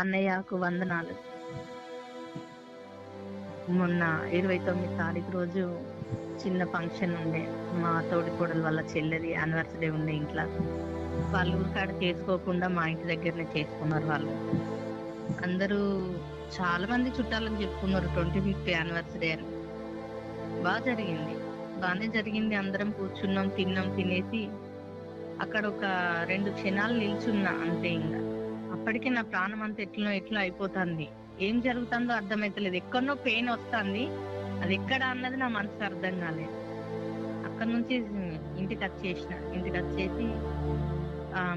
అన్నయ్యకు వందనాలు. మొన్న 29 తారీఖు రోజు చిన్న ఫంక్షన్ ఉండే. మా తోడికోడలు వాళ్ళ చెల్లెది యానివర్సరీ ఉండే ఇంట్లో. వాళ్ళ ఊరికాడ చేసుకోకుండా మా ఇంటి దగ్గరనే చేసుకున్నారు వాళ్ళు. అందరూ చాలా మంది చుట్టాలకు చెప్పుకున్నారు 25th యానివర్సరీ అని. బాగా జరిగింది, బాగానే జరిగింది. అందరం కూర్చున్నాం, తిన్నాం, తినేసి అక్కడ ఒక 2 క్షణాలు నిల్చున్నా అంతే. ఇంకా అప్పటికే నా ప్రాణం అంతా ఎట్లా అయిపోతుంది. ఏం జరుగుతుందో అర్థమైతలేదు. ఎక్కడనో పెయిన్ వస్తుంది, అది ఎక్కడ అన్నది నా మనసుకు అర్థం కాలేదు. అక్కడ నుంచి ఇంటికి వచ్చేసి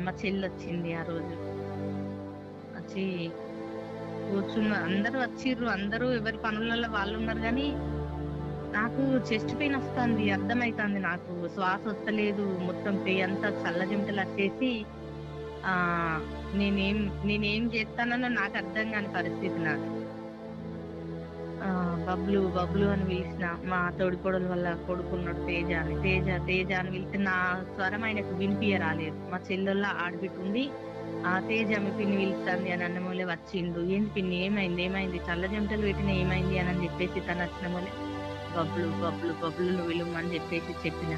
మా చెల్లి వచ్చింది. ఆ రోజు వచ్చి కూర్చున్న, అందరూ వచ్చిర్రు, అందరూ ఎవరి పనులలో వాళ్ళు ఉన్నారు. కానీ నాకు చెస్ట్ పెయిన్ వస్తుంది, అర్థమైతుంది. నాకు శ్వాస వస్తలేదు, మొత్తం పెయిన్ అంతా చల్లజింటలు వచ్చేసి నేనేం చేస్తానో నాకు అర్థం కాని పరిస్థితి. నాకు బబ్లు అని పిలిచిన. మా తోడికోడలు వల్ల కొడుకున్నాడు తేజ అని పిలిచి నా స్వరం ఆయనకు వినిపియ రాలేదు. మా చెల్లెళ్ళ ఆడబిట్టుండి తేజ మీ పిన్ని పిలుస్తుంది అని అన్న మూలే వచ్చిండు. ఏంటి పిన్ని ఏమైంది చల్లజంటలు పెట్టిన ఏమైంది అని చెప్పేసి తను వచ్చిన మూలే బబ్లు విలువమని చెప్పేసి చెప్పిన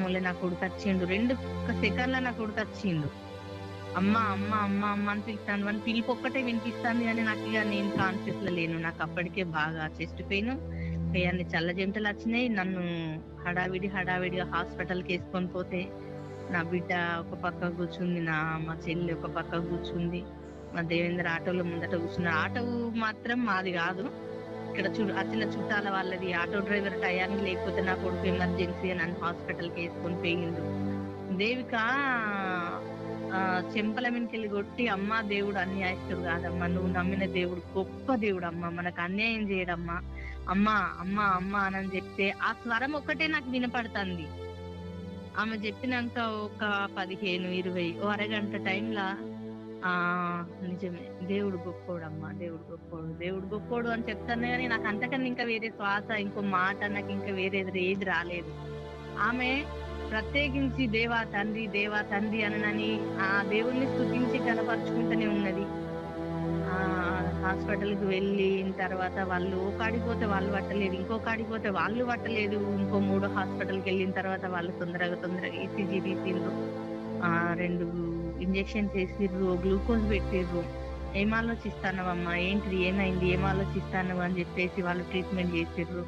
మూలే నా కొడుకు వచ్చిండు. 2 సెకండ్ల నా కొడుకు వచ్చిండు. అమ్మ అమ్మ అమ్మ అమ్మ అని పిలుస్తాను, అని పిలుపు ఒక్కటే వినిపిస్తుంది. కానీ నాకు ఇక నేను కాన్షియస్ లో లేను. నాకు అప్పటికే బాగా చెస్ట్ పెయిన్, అన్ని చల్లజంటలు వచ్చినాయి. నన్ను హడావిడిగా హాస్పిటల్కి వేసుకొని పోతే నా బిడ్డ ఒక పక్క కూర్చుంది, మా చెల్లి ఒక పక్క కూర్చుంది. మా దేవేంద్ర ఆటోలో ముందట కూర్చున్నాడు. ఆటో మాత్రం మాది కాదు, ఇక్కడ వచ్చిన చుట్టాల వాళ్ళది. ఆటో డ్రైవర్ టయానికి లేకపోతే నా కొడుకు ఎమర్జెన్సీ అని నన్ను హాస్పిటల్కి వేసుకొని పోయిండు. దేవిక చెంపల మీదకెళ్ళి కొట్టి, అమ్మ దేవుడు అన్యాయస్తుడు కాదమ్మా, నువ్వు నమ్మిన దేవుడు గొప్ప దేవుడు అమ్మా, మనకు అన్యాయం చేయడమ్మా, అమ్మా అమ్మా అమ్మా అని చెప్తే ఆ స్వరం ఒక్కటే నాకు వినపడుతుంది. ఆమె చెప్పినాక ఒక 15-20 అరగంట టైంలా నిజమే దేవుడు గొప్పోడమ్మా, దేవుడు గొప్పోడు అని చెప్తాను. కానీ నాకు అంతకన్నా ఇంకా వేరే శ్వాస, ఇంకో మాట, నాకు ఇంకా వేరేది ఏది రాలేదు. ఆమె ప్రత్యేకించి దేవా తండ్రి అనని ఆ దేవుణ్ణి స్తుతించి కనపరుచుకుంటూనే ఉన్నది. హాస్పిటల్కి వెళ్ళిన తర్వాత వాళ్ళు కాడిపోతే వాళ్ళు పట్టలేదు, ఇంకో కాడిపోతే వాళ్ళు పట్టలేదు. ఇంకో 3 హాస్పిటల్కి వెళ్ళిన తర్వాత వాళ్ళు తొందరగా ఈసీజీ తీసిర్రు, 2 ఇంజెక్షన్స్ వేసిర్రు, గ్లూకోజ్ పెట్టిర్రు. ఏం ఆలోచిస్తానవమ్మా, ఏంటిది, ఏమైంది, ఏం ఆలోచిస్తానవు అని చెప్పేసి వాళ్ళు ట్రీట్మెంట్ చేసిర్రు.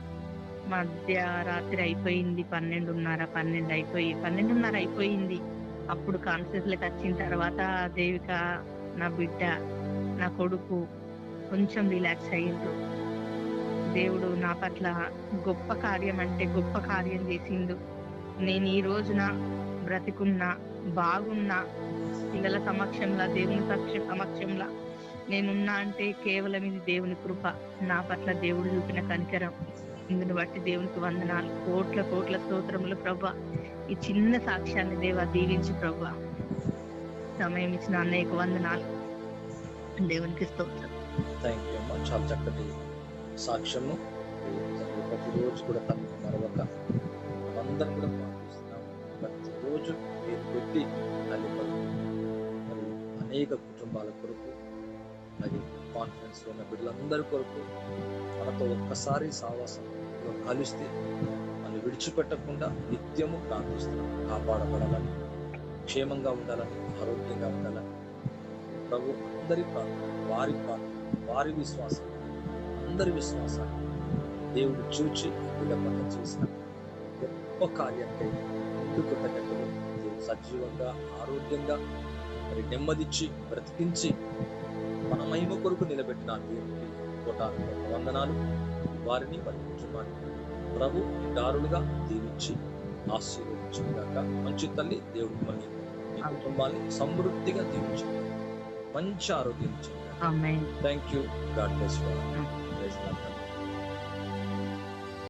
మధ్యరాత్రి అయిపోయింది, 12:30 అయిపోయింది. అప్పుడు కాన్షియస్ లోకి వచ్చిన తర్వాత దేవిక, నా బిడ్డ, నా కొడుకు కొంచెం రిలాక్స్ అయ్యిండ్రు. దేవుడు నా పట్ల గొప్ప కార్యం చేసిండు. నేను ఈ రోజున బ్రతికున్నా, బాగున్నా, పిల్లల సమక్షంలో, దేవుని సమక్షంలో నేనున్నా అంటే కేవలం ఇది దేవుని కృప. నా పట్ల దేవుడు చూపిన కనికరం. ఇందుని బట్టి దేవునికి వందనాలు, కోట్ల స్తోత్రములు ప్రభా. ఈ చిన్న సాక్ష్యాన్ని దేవా దీవించి ప్రభా. సమయం ఇచ్చిన అన్నయ్యకు వందనాలు, దేవునికి స్తోత్రం. థ్యాంక్ యూ అమ్మా, చాలా చక్కటి సాక్ష్యము. ప్రతిరోజు కూడా తనకు మరొక అందరం కూడా ప్రార్థిస్తున్నాము. ప్రతిరోజు మీరు పెట్టి తల్లి కొరకు, మరి అనేక కుటుంబాల కొరకు, మరి కాన్ఫరెన్స్ లో ఉన్న బిడ్డలందరి కొరకు మనతో ఒక్కసారి సావాసంలో కలిస్తే మనం విడిచిపెట్టకుండా నిత్యము ప్రార్థిస్తున్నాం. కాపాడబడాలని, క్షేమంగా ఉండాలని, ఆరోగ్యంగా ఉండాలని ప్రభు అందరి ప్రార్థన, వారి విశ్వాసం, అందరి విశ్వాసాన్ని దేవుడు చూచి వీళ్ళ పట్ల చేసిన గొప్ప కార్యానికి కృతజ్ఞతలు. సజీవంగా, ఆరోగ్యంగా, మరి నెమ్మదిచ్చి, బ్రతికించి మన మహిమ కొరకు నిలబెట్టిన దేవుడికి కోటాను వందనాలు. వారిని, వారి కుటుంబాన్ని ప్రభు దారులుగా దీవించి ఆశీర్వదించుగాక. మంచి తల్లి, దేవుడు మిమ్మల్ని, మీ కుటుంబాన్ని సమృద్ధిగా దీవించు, మంచి ఆరోగ్యం ఇచ్చింది. Thank you. God bless you.